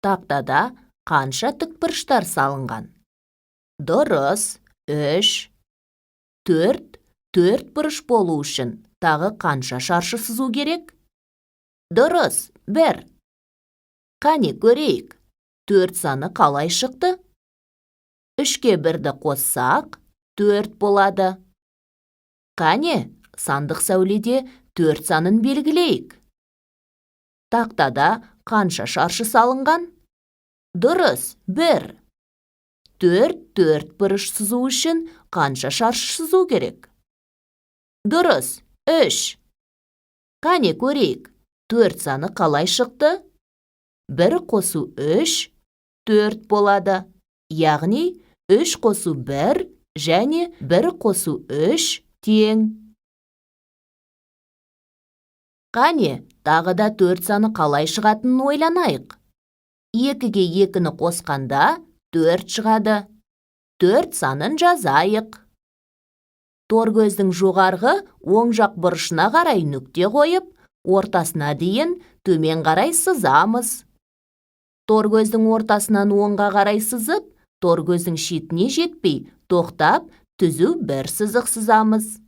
Тақтада қанша тікбұрыштар салынған? Дұрыс, 3. 4. 4 бұрыш болу үшін тағы қанша шаршы сызу керек? Дұрыс, 1. Қане көрейік, 4 саны қалай шықты? 3-ке 1-ді қоссақ, 4 болады. Қане, сандық сәуледе 4 санын белгілейік. Тақтада қанша шаршы салынған? Дұрыс, 1. 4 бұрыш сызу үшін қанша шаршы сызу керек? Дұрыс, 3. Қане көрейік, 4 саны қалай шықты? 1 қосу 3, 4 болады. Яғни 3 қосу 1 және 1 қосу 3 тең. Қане, тағы да 4 саны қалай шығатынын ойланайық. 2-ге 2-ні қосқанда 4 шығады. 4 санын жазайық. Торкөздің жоғарғы оң жақ бұрышына қарай нүкте қойып, ортасына дейін төмен қарай сызамыз. Торкөздің ортасынан оңға қарай сызып, торкөздің шетіне жетпей, тоқтап, түзу бір сызық сызамыз.